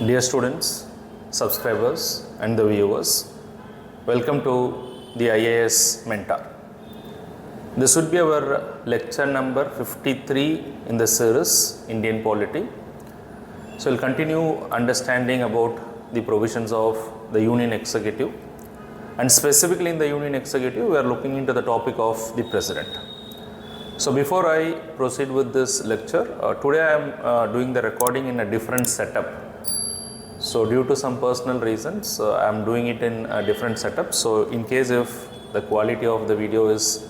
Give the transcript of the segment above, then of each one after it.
Dear students, subscribers and the viewers, welcome to the IAS Mentor. This would be our lecture number 53 in the series Indian Polity. So we'll continue understanding about the provisions of the Union Executive, and specifically in the Union Executive we are looking into the topic of the President. So before I proceed with this lecture, today I am doing the recording in a different setup. So due to some personal reasons, I am doing it in a different setup. So in case if the quality of the video is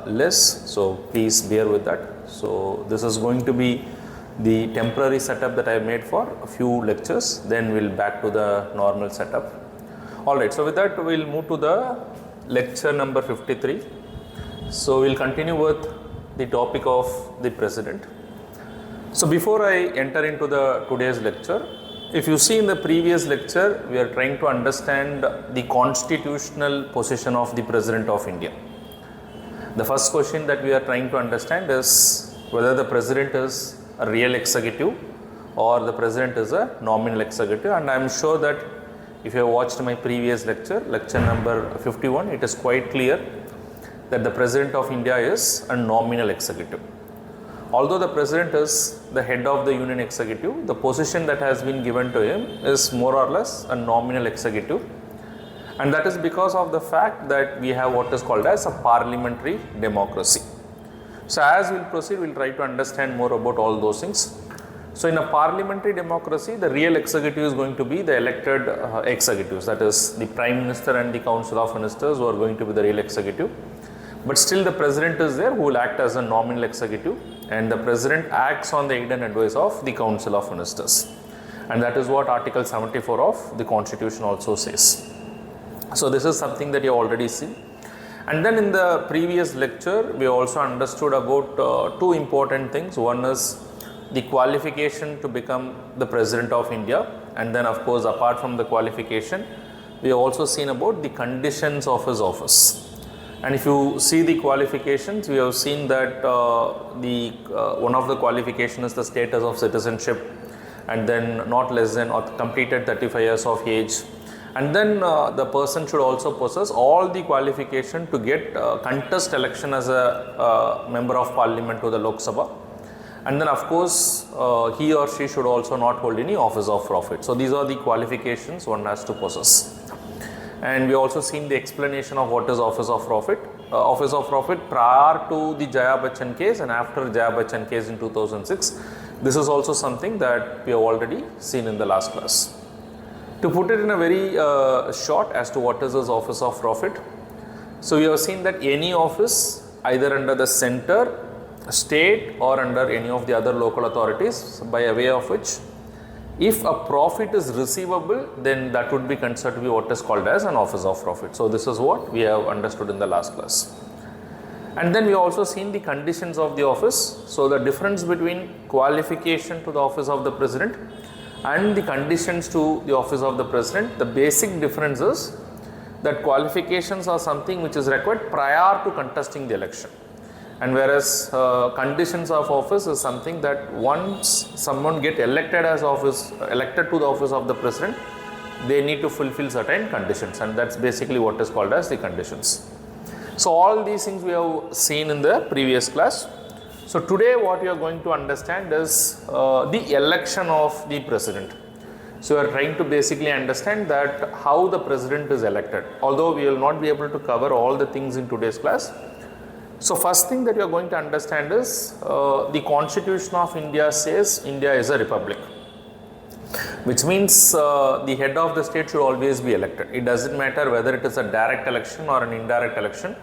less, so please bear with that. So this is going to be the temporary setup that I made for a few lectures, then we'll back to the normal setup. Alright, so with that we'll move to the lecture number 53. So we'll continue with the topic of the President. So before I enter into the today's lecture, if you see in the previous lecture, we are trying to understand the constitutional position of the President of India. The first question that we are trying to understand is whether the President is a real executive or the President is a nominal executive, and I am sure that if you have watched my previous lecture, lecture number 51, it is quite clear that the President of India is a nominal executive. Although the President is the head of the Union Executive, the position that has been given to him is more or less a nominal executive, and that is because of the fact that we have what is called as a parliamentary democracy. So as we will proceed, we will try to understand more about all those things. So in a parliamentary democracy, the real executive is going to be the elected executives, that is the Prime Minister and the Council of Ministers who are going to be the real executive. But still the President is there who will act as a nominal executive, and the President acts on the aid and advice of the Council of Ministers, and that is what Article 74 of the Constitution also says. So this is something that you have already seen. And then in the previous lecture we also understood about two important things. One is the qualification to become the President of India, and then of course apart from the qualification we have also seen about the conditions of his office. And if you see the qualifications, we have seen that one of the qualifications is the status of citizenship, and then not less than or completed 35 years of age, and then the person should also possess all the qualification to get contest election as a member of parliament to the Lok Sabha, and then of course he or she should also not hold any office of profit. So these are the qualifications one has to possess. And we also seen the explanation of what is office of profit. Office of profit prior to the Jaya Bachchan case and after Jaya Bachchan case in 2006. This is also something that we have already seen in the last class. To put it in a very short as to what is this office of profit. So we have seen that any office either under the center, state or under any of the other local authorities, by a way of which if a profit is receivable, then that would be considered to be what is called as an office of profit. So this is what we have understood in the last class. And then we also seen the conditions of the office. So the difference between qualification to the office of the President and the conditions to the office of the President, the basic difference is that qualifications are something which is required prior to contesting the election. And whereas conditions of office is something that once someone get elected to the office of the President, they need to fulfill certain conditions, and that's basically what is called as the conditions. So all these things we have seen in the previous class. So today what we are going to understand is the election of the President. So we are trying to basically understand that how the President is elected, although we will not be able to cover all the things in today's class. So first thing that you are going to understand is the Constitution of India says India is a republic, which means the head of the state should always be elected. It doesn't matter whether it is a direct election or an indirect election.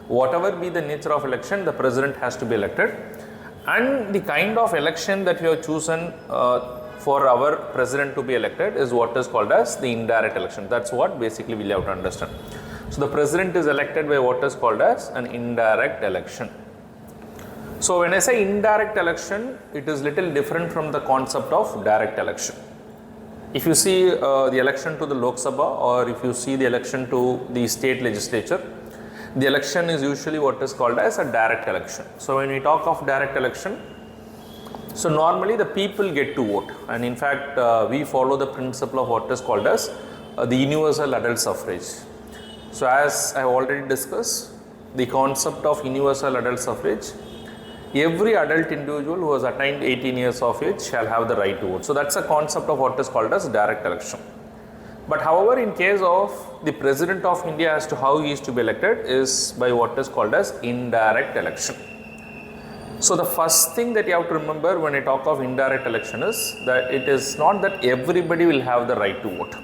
Whatever be the nature of election, the President has to be elected. And the kind of election that we have chosen for our President to be elected is what is called as the indirect election. That's what basically we have to understand. So the President is elected by what is called as an indirect election. So when I say indirect election, it is little different from the concept of direct election. If you see the election to the Lok Sabha, or if you see the election to the state legislature, the election is usually what is called as a direct election. So when we talk of direct election, So normally the people get to vote, and in fact we follow the principle of what is called as the universal adult suffrage. So as I have already discussed, the concept of universal adult suffrage, every adult individual who has attained 18 years of age shall have the right to vote. So that's a concept of what is called as direct election. But however, in case of the President of India, as to how he is to be elected is by what is called as indirect election. So the first thing that you have to remember when I talk of indirect election is that it is not that everybody will have the right to vote.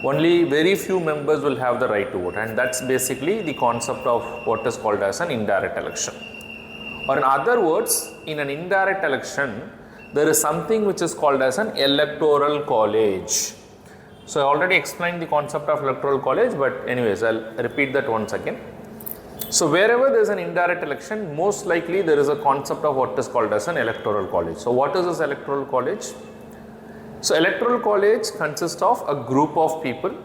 Only very few members will have the right to vote, and that's basically the concept of what is called as an indirect election. Or in other words, in an indirect election, there is something which is called as an electoral college. So I already explained the concept of electoral college, but anyways, I'll repeat that once again. So wherever there is an indirect election, most likely there is a concept of what is called as an electoral college. So what is this electoral college? So electoral college consists of a group of people,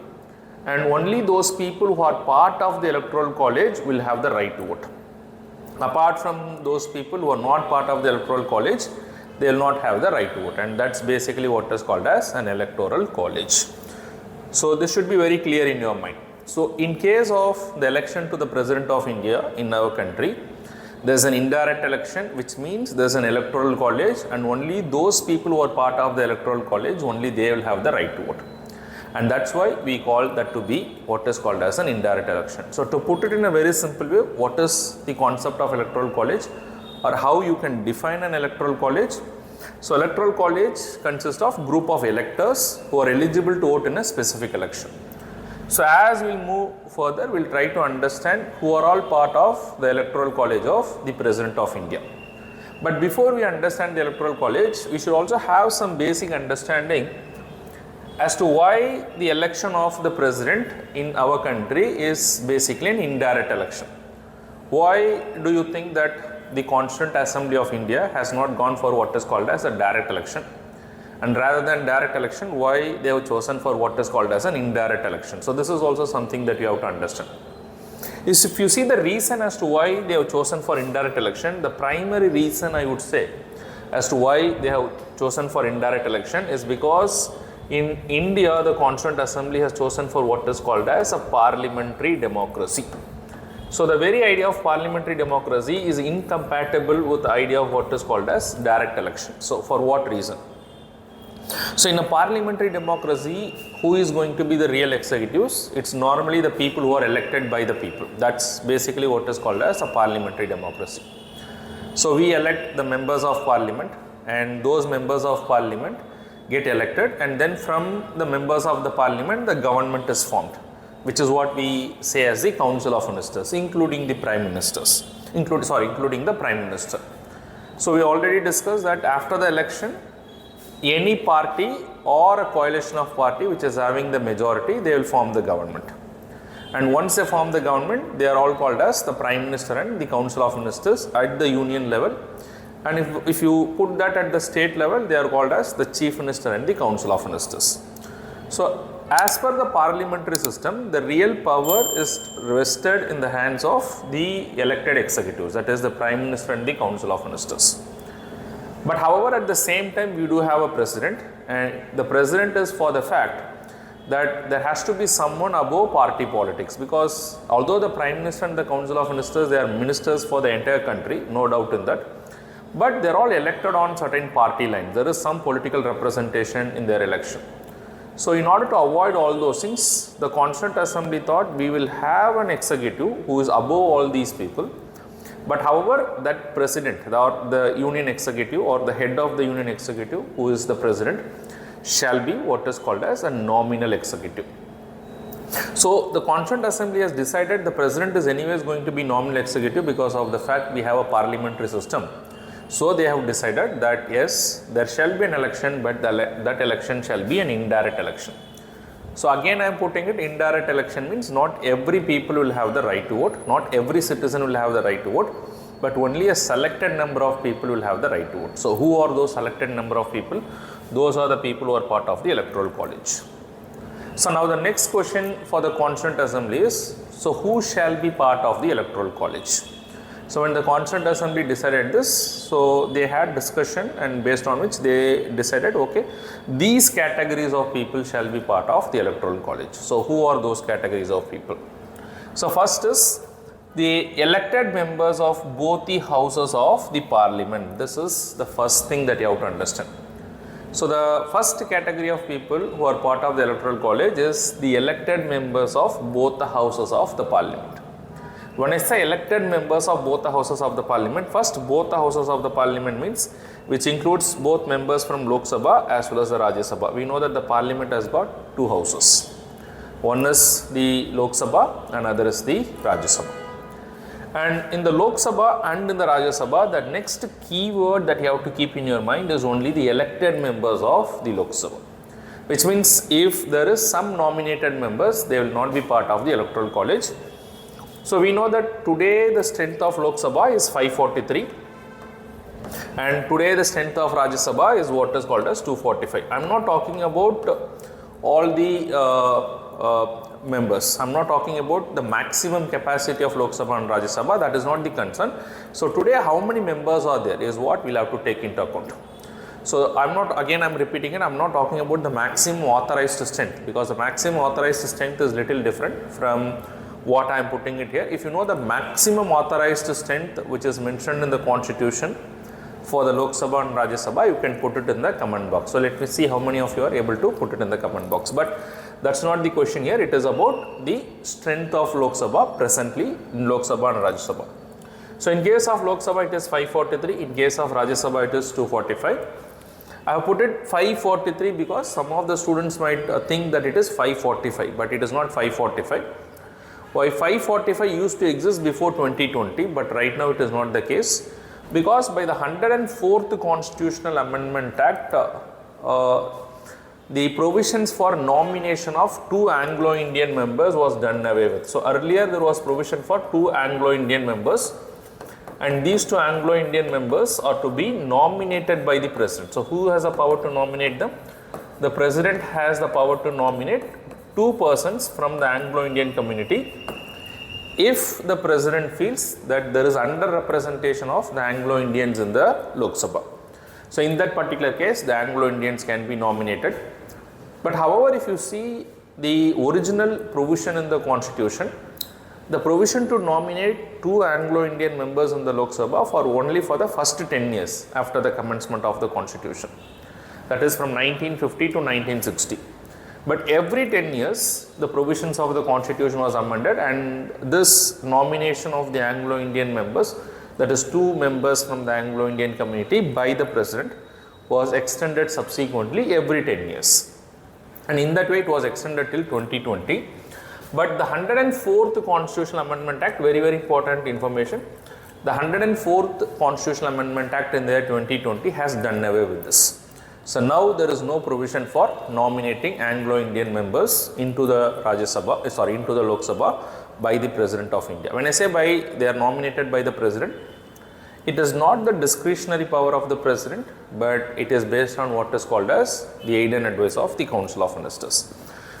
and only those people who are part of the electoral college will have the right to vote. Apart from those people who are not part of the electoral college, they will not have the right to vote, and that's basically what is called as an electoral college. So this should be very clear in your mind. So in case of the election to the President of India in our country, there is an indirect election, which means there is an electoral college, and only those people who are part of the electoral college, only they will have the right to vote. And that's why we call that to be what is called as an indirect election. So to put it in a very simple way, what is the concept of electoral college, or how you can define an electoral college? So electoral college consists of group of electors who are eligible to vote in a specific election. So as we move further, we will try to understand who are all part of the electoral college of the President of India. But before we understand the electoral college, we should also have some basic understanding as to why the election of the President in our country is basically an indirect election. Why do you think that the Constituent Assembly of India has not gone for what is called as a direct election? And rather than direct election, why they have chosen for what is called as an indirect election? So this is also something that you have to understand. If you see the reason as to why they have chosen for indirect election, the primary reason I would say as to why they have chosen for indirect election is because in India, the Constituent Assembly has chosen for what is called as a parliamentary democracy. So the very idea of parliamentary democracy is incompatible with the idea of what is called as direct election. So for what reason? So in a parliamentary democracy, who is going to be the real executives? It's normally the people who are elected by the people. That's basically what is called as a parliamentary democracy. So we elect the members of parliament, and those members of parliament get elected, and then from the members of the parliament, the government is formed, which is what we say as the Council of Ministers, including the Prime Ministers, including the Prime Minister. So we already discussed that after the election, any party or a coalition of party which is having the majority, they will form the government. And once they form the government, they are all called as the Prime Minister and the Council of Ministers at the union level. And if you put that at the state level, they are called as the Chief Minister and the Council of Ministers. So as per the parliamentary system, the real power is vested in the hands of the elected executives, that is the Prime Minister and the Council of Ministers. But however, at the same time, we do have a president, and the president is for the fact that there has to be someone above party politics, because although the Prime Minister and the Council of Ministers, they are ministers for the entire country, no doubt in that, but they are all elected on certain party lines. There is some political representation in their election. So in order to avoid all those things, the Constituent Assembly thought we will have an executive who is above all these people. But however, that president or the union executive or the head of the union executive, who is the president, shall be what is called as a nominal executive. So the Constituent Assembly has decided the president is anyways going to be nominal executive because of the fact we have a parliamentary system. So they have decided that yes, there shall be an election, but that election shall be an indirect election. So again I am putting it, indirect election means not every people will have the right to vote, not every citizen will have the right to vote, but only a selected number of people will have the right to vote. So who are those selected number of people? Those are the people who are part of the electoral college. So now the next question for the Constituent Assembly is, so who shall be part of the electoral college? So when the Constituent Assembly decided this, so they had discussion, and based on which they decided, okay, these categories of people shall be part of the electoral college. So who are those categories of people? So first is the elected members of both the houses of the parliament. This is the first thing that you have to understand. So the first category of people who are part of the electoral college is the elected members of both the houses of the parliament. When I say elected members of both the houses of the parliament, first both the houses of the parliament means which includes both members from Lok Sabha as well as the Rajya Sabha. We know that the parliament has got two houses. One is the Lok Sabha and other is the Rajya Sabha. And in the Lok Sabha and in the Rajya Sabha, the next key word that you have to keep in your mind is only the elected members of the Lok Sabha. Which means if there is some nominated members, they will not be part of the electoral college. So we know that today the strength of Lok Sabha is 543 and today the strength of Rajya Sabha is what is called as 245. I am not talking about all the members. I am not talking about the maximum capacity of Lok Sabha and Rajya Sabha. That is not the concern. So today how many members are there is what we will have to take into account. So I am repeating it, I am not talking about the maximum authorized strength, because the maximum authorized strength is little different from what I am putting it here. If you know the maximum authorized strength which is mentioned in the constitution for the Lok Sabha and Rajya Sabha, you can put it in the comment box. So let me see how many of you are able to put it in the comment box. But that's not the question here. It is about the strength of Lok Sabha presently in Lok Sabha and Rajya Sabha. So in case of Lok Sabha it is 543, in case of Rajya Sabha it is 245. I have put it 543 because some of the students might think that it is 545, but it is not 545. Why 545 used to exist before 2020, but right now it is not the case, because by the 104th Constitutional Amendment Act, the provisions for nomination of 2 Anglo-Indian members was done away with. So earlier there was provision for 2 Anglo-Indian members, and these 2 Anglo-Indian members are to be nominated by the President. So who has the power to nominate them? The President has the power to nominate 2 persons from the Anglo-Indian community if the President feels that there is under-representation of the Anglo-Indians in the Lok Sabha. So in that particular case, the Anglo-Indians can be nominated. But however, if you see the original provision in the Constitution, the provision to nominate 2 Anglo-Indian members in the Lok Sabha only for the first 10 years after the commencement of the Constitution. That is from 1950 to 1960. But every 10 years, the provisions of the Constitution was amended, and this nomination of the Anglo-Indian members, that is 2 members from the Anglo-Indian community by the President, was extended subsequently every 10 years. And in that way, it was extended till 2020. But the 104th Constitutional Amendment Act, very, very important information, the 104th Constitutional Amendment Act in the year 2020 has done away with this. So now there is no provision for nominating Anglo-Indian members into the into the Lok Sabha by the President of India. When I say they are nominated by the President, it is not the discretionary power of the President, but it is based on what is called as the aid and advice of the Council of Ministers.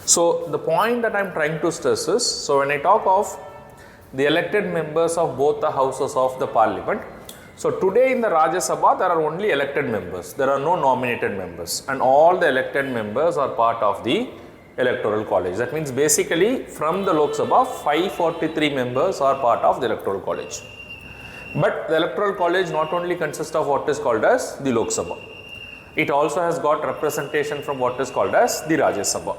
So the point that I am trying to stress is, so when I talk of the elected members of both the houses of the Parliament, so today in the Rajya Sabha there are only elected members, there are no nominated members, and all the elected members are part of the electoral college. That means basically from the Lok Sabha 543 members are part of the electoral college. But the electoral college not only consists of what is called as the Lok Sabha, it also has got representation from what is called as the Rajya Sabha.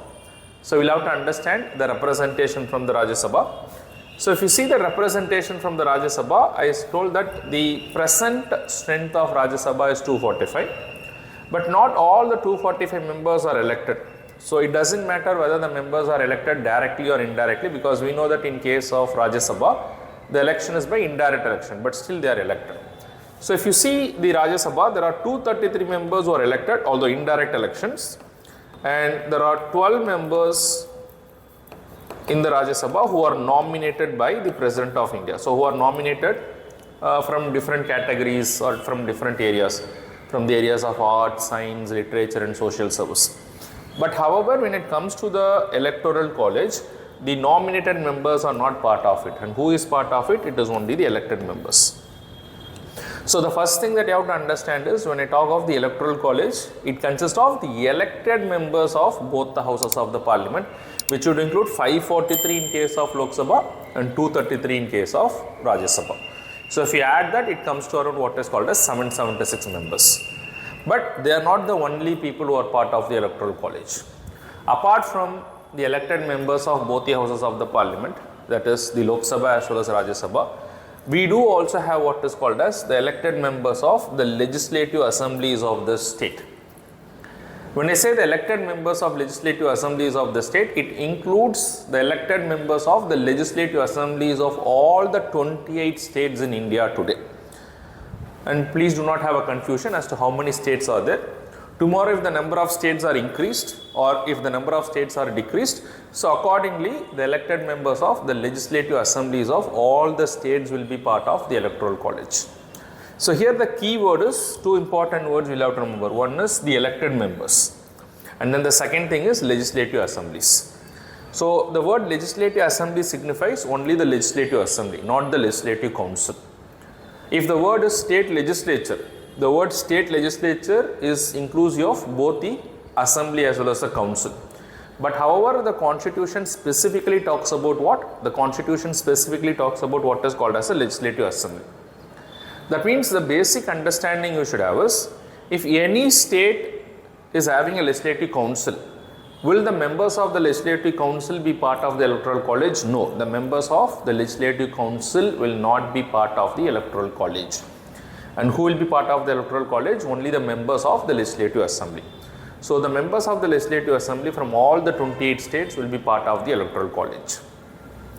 So we will have to understand the representation from the Rajya Sabha. So if you see the representation from the Rajya Sabha, I told that the present strength of Rajya Sabha is 245, but not all the 245 members are elected. So it doesn't matter whether the members are elected directly or indirectly, because we know that in case of Rajya Sabha, the election is by indirect election, but still they are elected. So if you see the Rajya Sabha, there are 233 members who are elected, although indirect elections, and there are 12 members in the Rajya Sabha who are nominated by the President of India. So who are nominated from different categories or from different areas, from the areas of art, science, literature and social service. But however, when it comes to the electoral college, the nominated members are not part of it. And who is part of it? It is only the elected members. So the first thing that you have to understand is, when I talk of the electoral college, it consists of the elected members of both the houses of the parliament, which would include 543 in case of Lok Sabha and 233 in case of Rajya Sabha. So if you add that, it comes to around what is called as 776 members. But they are not the only people who are part of the electoral college. Apart from the elected members of both the houses of the parliament, that is the Lok Sabha as well as Rajya Sabha, we do also have what is called as the elected members of the legislative assemblies of the state. When I say the elected members of legislative assemblies of the state, it includes the elected members of the legislative assemblies of all the 28 states in India today. And please do not have a confusion as to how many states are there. Tomorrow, if the number of states are increased or if the number of states are decreased, so accordingly the elected members of the legislative assemblies of all the states will be part of the electoral college. So here the key word is, two important words we will have to remember. One is the elected members, and then the second thing is legislative assemblies. So the word legislative assembly signifies only the legislative assembly, not the legislative council. If the word is state legislature, the word state legislature is inclusive of both the assembly as well as the council. But however, the constitution specifically talks about what? The constitution specifically talks about what is called as a legislative assembly. That means the basic understanding you should have is, if any state is having a legislative council, will the members of the legislative council be part of the electoral college? No, the members of the legislative council will not be part of the electoral college. And who will be part of the electoral college? Only the members of the legislative assembly. So the members of the legislative assembly from all the 28 states will be part of the electoral college.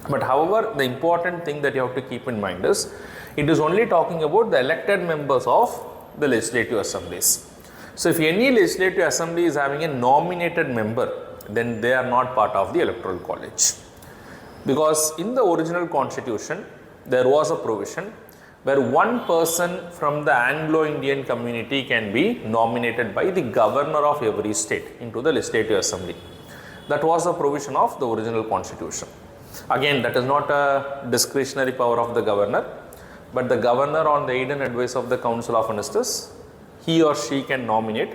But however, the important thing that you have to keep in mind is, it is only talking about the elected members of the legislative assemblies. So if any legislative assembly is having a nominated member, then they are not part of the electoral college. Because in the original constitution, there was a provision where one person from the Anglo-Indian community can be nominated by the governor of every state into the legislative assembly. That was the provision of the original constitution. Again, that is not a discretionary power of the governor, but the governor, on the aid and advice of the Council of Ministers, he or she can nominate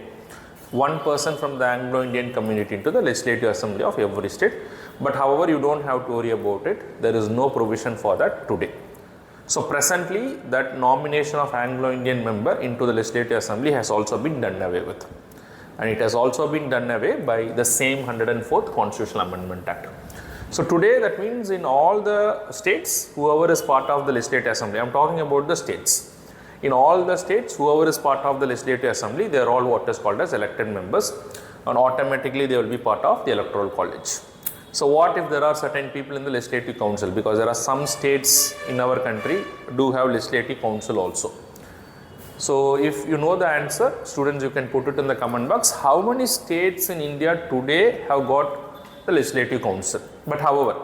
one person from the Anglo-Indian community into the legislative assembly of every state. But however, you don't have to worry about it. There is no provision for that today. So presently, that nomination of Anglo-Indian member into the legislative assembly has also been done away with. And it has also been done away by the same 104th Constitutional Amendment Act. So today, that means in all the states, whoever is part of the legislative assembly, I am talking about the states. In all the states, whoever is part of the legislative assembly, they are all what is called as elected members, and automatically they will be part of the electoral college. So what if there are certain people in the legislative council? Because there are some states in our country do have legislative council also. So if you know the answer, students, you can put it in the comment box. How many states in India today have got the legislative council? But however,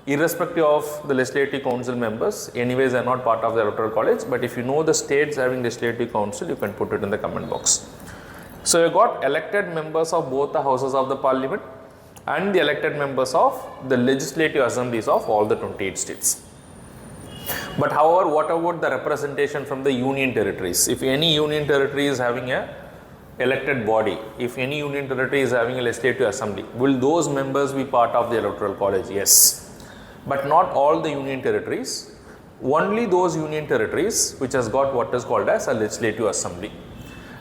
irrespective of the legislative council members, anyways they are not part of the electoral college. But if you know the states having legislative council, you can put it in the comment box. So you got elected members of both the houses of the parliament and the elected members of the legislative assemblies of all the 28 states. But however, what about the representation from the union territories? If any union territory is having a elected body, if any union territory is having a legislative assembly, will those members be part of the electoral college? Yes. But not all the union territories, only those union territories which has got what is called as a legislative assembly.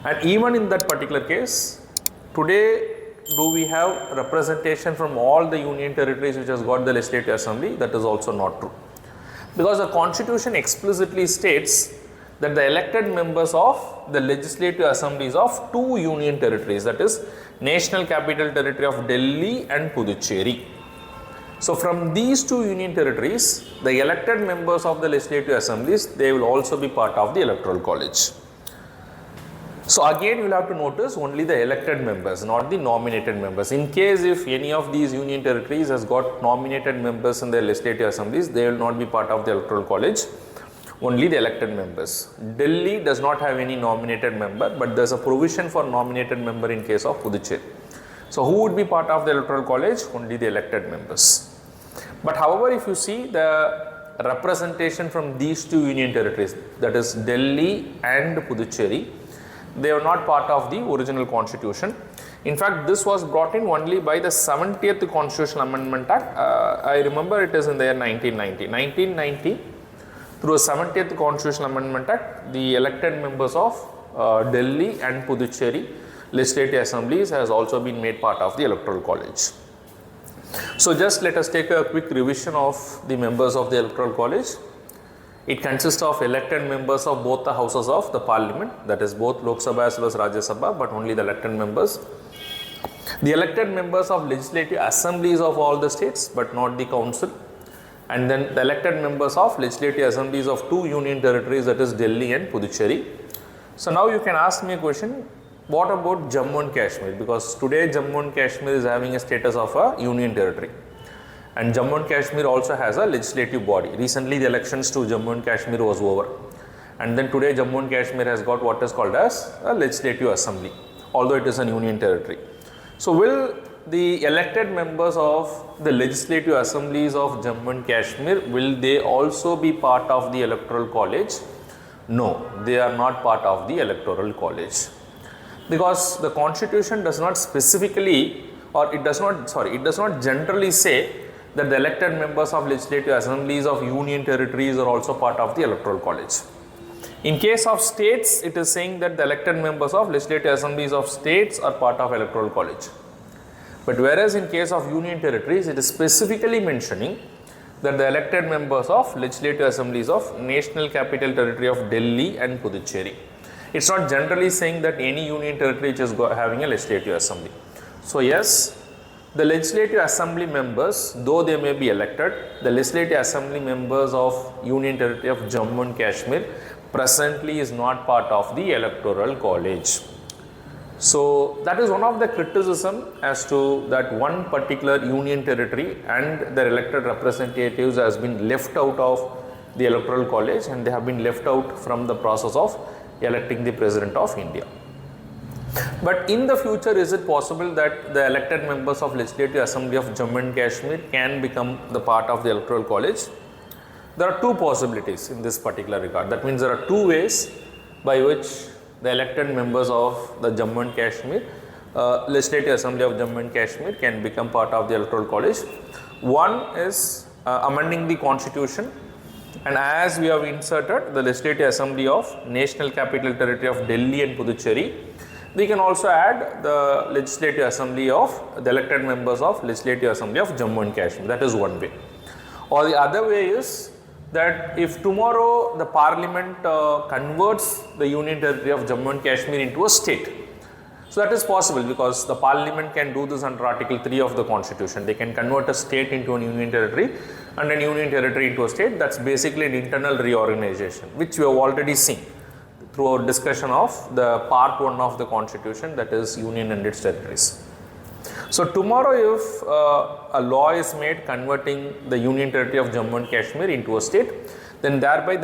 And even in that particular case, today, do we have representation from all the union territories which has got the legislative assembly? That is also not true. Because the constitution explicitly states that the elected members of the legislative assemblies of two union territories, that is National Capital Territory of Delhi and Puducherry. So from these two union territories, the elected members of the legislative assemblies, they will also be part of the electoral college. So again, you will have to notice only the elected members, not the nominated members. In case if any of these union territories has got nominated members in their legislative assemblies, they will not be part of the electoral college, only the elected members. Delhi does not have any nominated member, but there is a provision for nominated member in case of Puducherry. So who would be part of the electoral college? Only the elected members. But however, if you see the representation from these two union territories, that is Delhi and Puducherry, they are not part of the original constitution. In fact, this was brought in only by the 70th Constitutional Amendment Act. I remember it is in the year 1990. 1990, through a 70th Constitutional Amendment Act, the elected members of Delhi and Puducherry legislative assemblies has also been made part of the electoral college. So just let us take a quick revision of the members of the electoral college. It consists of elected members of both the houses of the parliament, that is both Lok Sabha as well as Rajya Sabha, but only the elected members. The elected members of legislative assemblies of all the states, but not the council. And then the elected members of legislative assemblies of two union territories, that is Delhi and Puducherry. So now you can ask me a question, what about Jammu and Kashmir? Because today Jammu and Kashmir is having a status of a union territory. And Jammu and Kashmir also has a legislative body. Recently the elections to Jammu and Kashmir was over. And then today Jammu and Kashmir has got what is called as a legislative assembly, although it is a union territory. So will the elected members of the legislative assemblies of Jammu and Kashmir, will they also be part of the electoral college? No, they are not part of the electoral college. Because the constitution does not specifically, or it does not generally say that the elected members of legislative assemblies of union territories are also part of the electoral college. In case of states, it is saying that the elected members of legislative assemblies of states are part of electoral college. But whereas in case of union territories, it is specifically mentioning that the elected members of legislative assemblies of National Capital Territory of Delhi and Puducherry. It's not generally saying that any union territory is having a legislative assembly. So yes, the legislative assembly members, though they may be elected, the legislative assembly members of union territory of Jammu and Kashmir presently is not part of the electoral college. So that is one of the criticism as to that one particular union territory and their elected representatives has been left out of the electoral college, and they have been left out from the process of electing the President of India. But in the future, is it possible that the elected members of Legislative Assembly of Jammu and Kashmir can become the part of the electoral college? There are two possibilities in this particular regard. That means there are two ways by which the elected members of the Jammu and Kashmir, Legislative Assembly of Jammu and Kashmir can become part of the electoral college. One is amending the constitution, and as we have inserted the Legislative Assembly of National Capital Territory of Delhi and Puducherry, we can also add the Legislative Assembly of the elected members of Legislative Assembly of Jammu and Kashmir. That is one way. Or the other way is that if tomorrow the Parliament converts the Union Territory of Jammu and Kashmir into a state. So that is possible because the Parliament can do this under Article 3 of the Constitution. They can convert a state into a Union Territory and a Union Territory into a state. That's basically an internal reorganization, which we have already seen through our discussion of the part 1 of the Constitution, that is Union and its territories. So tomorrow if a law is made converting the Union Territory of Jammu and Kashmir into a state, then thereby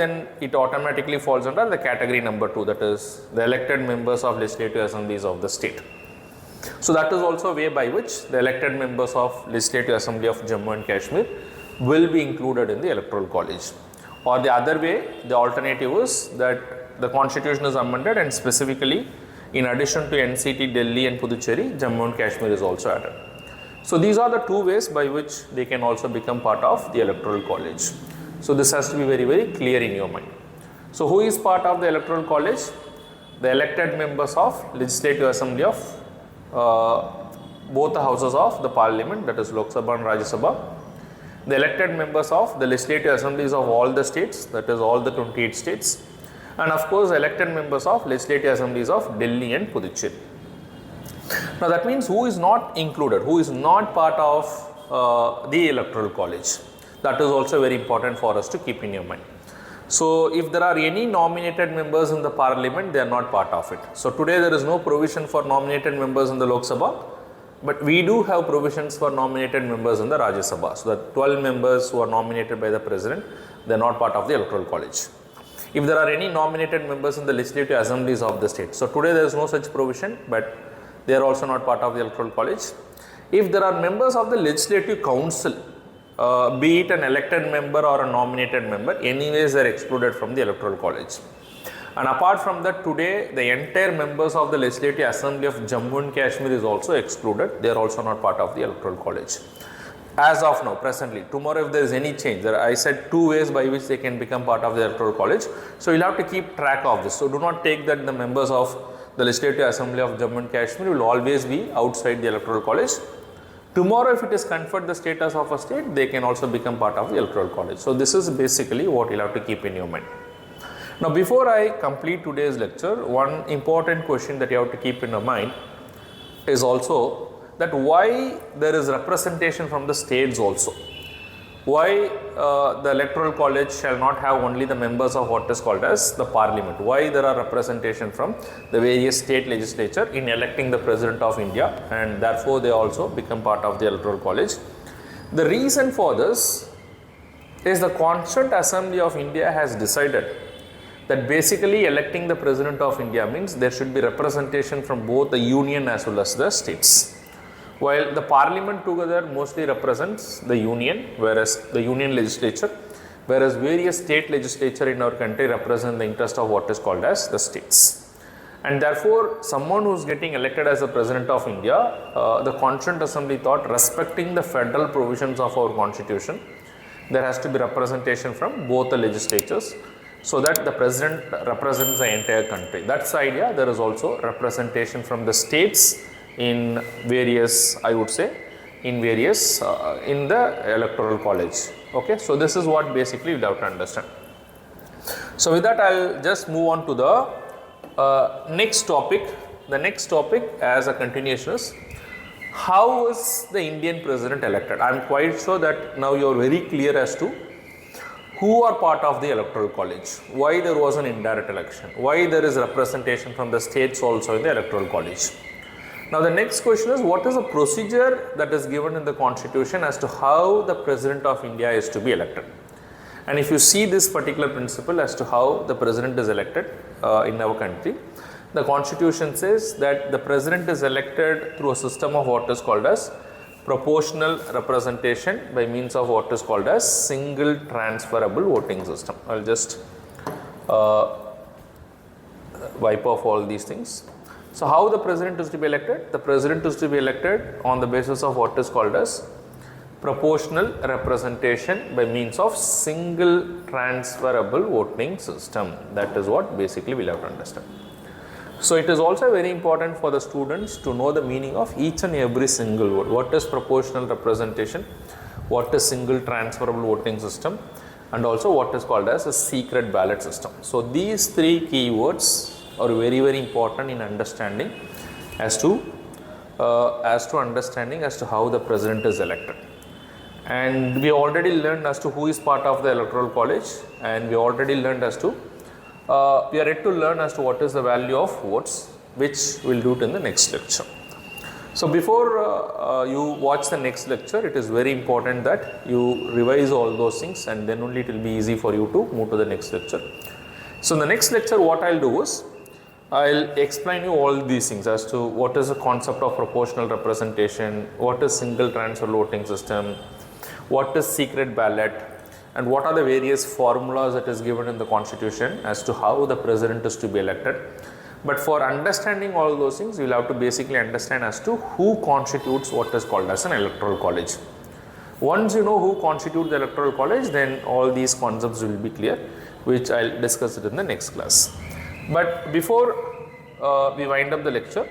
it automatically falls under the category number 2, that is the elected members of legislative assemblies of the state. So that is also a way by which the elected members of Legislative Assembly of Jammu and Kashmir will be included in the electoral college. Or the other way, the alternative is that the constitution is amended and specifically in addition to NCT, Delhi and Puducherry, Jammu and Kashmir is also added. So these are the two ways by which they can also become part of the electoral college. So this has to be very, very clear in your mind. So who is part of the electoral college? The elected members of Legislative Assembly of both the houses of the Parliament, that is Lok Sabha and Rajya Sabha. The elected members of the Legislative Assemblies of all the states, that is all the 28 states. And of course, elected members of Legislative Assemblies of Delhi and Puducherry. Now that means who is not included, who is not part of the electoral college. That is also very important for us to keep in your mind. So if there are any nominated members in the Parliament, they are not part of it. So today there is no provision for nominated members in the Lok Sabha, but we do have provisions for nominated members in the Rajya Sabha. So the 12 members who are nominated by the President, they are not part of the electoral college. If there are any nominated members in the legislative assemblies of the state. So today there is no such provision, but they are also not part of the electoral college. If there are members of the legislative council be it an elected member or a nominated member, anyways they are excluded from the electoral college. And apart from that, today the entire members of the Legislative Assembly of Jammu and Kashmir is also excluded. They are also not part of the electoral college. As of now, presently, tomorrow if there is any change, I said 2 ways by which they can become part of the electoral college. So you'll have to keep track of this. So do not take that the members of the Legislative Assembly of Jammu and Kashmir will always be outside the electoral college. Tomorrow if it is conferred the status of a state, they can also become part of the electoral college. So this is basically what you'll have to keep in your mind. Now before I complete today's lecture, one important question that you have to keep in your mind is also that why there is representation from the states also. Why the electoral college shall not have only the members of what is called as the parliament. Why there are representation from the various state legislature in electing the president of India, and therefore they also become part of the electoral college. The reason for this is the Constituent Assembly of India has decided that basically electing the president of India means there should be representation from both the union as well as the states. While the parliament together mostly represents the union, whereas the union legislature, whereas various state legislature in our country represent the interest of what is called as the states. And therefore, someone who is getting elected as the president of India, the Constituent Assembly thought, respecting the federal provisions of our constitution, there has to be representation from both the legislatures, so that the president represents the entire country. That's the idea. There is also representation from the states in various, I would say, in various, in the electoral college. Okay, so this is what basically you have to understand. So with that, I'll just move on to the next topic. The next topic as a continuation is, how is the Indian president elected? I'm quite sure that now you are very clear as to who are part of the electoral college, why there was an indirect election, why there is representation from the states also in the electoral college. Now the next question is, what is the procedure that is given in the constitution as to how the president of India is to be elected? And if you see this particular principle as to how the president is elected in our country, the constitution says that the president is elected through a system of what is called as proportional representation by means of what is called as single transferable voting system. I'll just wipe off all these things. So how the president is to be elected? The president is to be elected on the basis of what is called as proportional representation by means of single transferable voting system. That is what basically we'll have to understand. So it is also very important for the students to know the meaning of each and every single word. What is proportional representation? What is single transferable voting system? And also what is called as a secret ballot system. So these three key words are very, very important in understanding as to understanding as to how the president is elected. And we already learned as to who is part of the electoral college, and we already learned as to we are yet to learn as to what is the value of votes, which we'll do it in the next lecture. So before you watch the next lecture, it is very important that you revise all those things, and then only it will be easy for you to move to the next lecture. So in the next lecture, what I'll do is, I'll explain you all these things as to what is the concept of proportional representation, what is single transfer voting system, what is secret ballot, and what are the various formulas that is given in the constitution as to how the president is to be elected. But for understanding all those things, you will have to basically understand as to who constitutes what is called as an electoral college. Once you know who constitutes the electoral college, then all these concepts will be clear, which I'll discuss it in the next class. But before we wind up the lecture,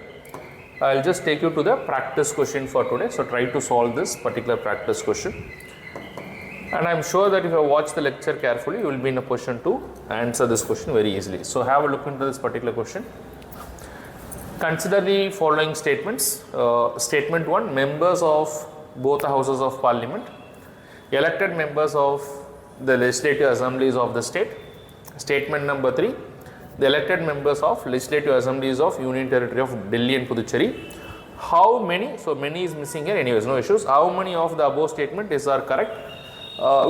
I'll just take you to the practice question for today. So try to solve this particular practice question. And I'm sure that if you watch the lecture carefully, you will be in a position to answer this question very easily. So have a look into this particular question. Consider the following statements. Statement 1, members of both the houses of parliament, elected members of the legislative assemblies of the state. Statement number 3, the elected members of legislative assemblies of Union Territory of Delhi and Puducherry. How many, so many is missing here anyways, no issues. How many of the above statement are correct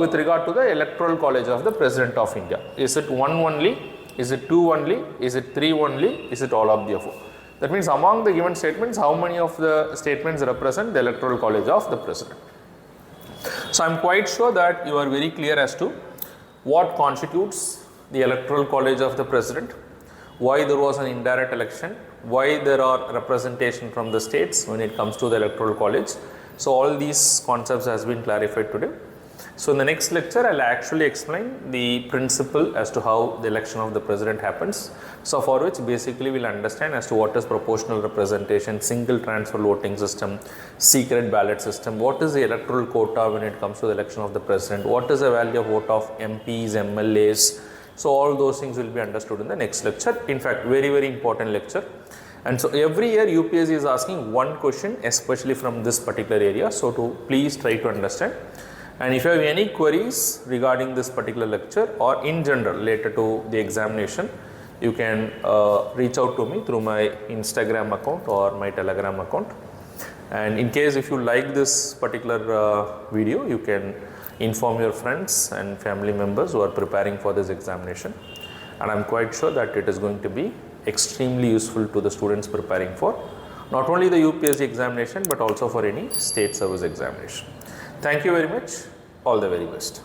with regard to the electoral college of the president of India? Is it 1 only? Is it 2 only? Is it 3 only? Is it all of the above? That means among the given statements, how many of the statements represent the electoral college of the president? So I am quite sure that you are very clear as to what constitutes the electoral college of the president, why there was an indirect election, why there are representation from the states when it comes to the electoral college. So all these concepts has been clarified today. So in the next lecture, I will actually explain the principle as to how the election of the president happens. So for which basically we will understand as to what is proportional representation, single transfer voting system, secret ballot system, what is the electoral quota when it comes to the election of the president, what is the value of vote of MPs, MLAs. So all those things will be understood in the next lecture. In fact, very important lecture. And so every year UPSC is asking one question, especially from this particular area. So to please try to understand. And if you have any queries regarding this particular lecture or in general related to the examination, you can reach out to me through my Instagram account or my Telegram account. And in case if you like this particular video, you can inform your friends and family members who are preparing for this examination. And I am quite sure that it is going to be extremely useful to the students preparing for not only the UPSC examination but also for any state service examination. Thank you very much. All the very best.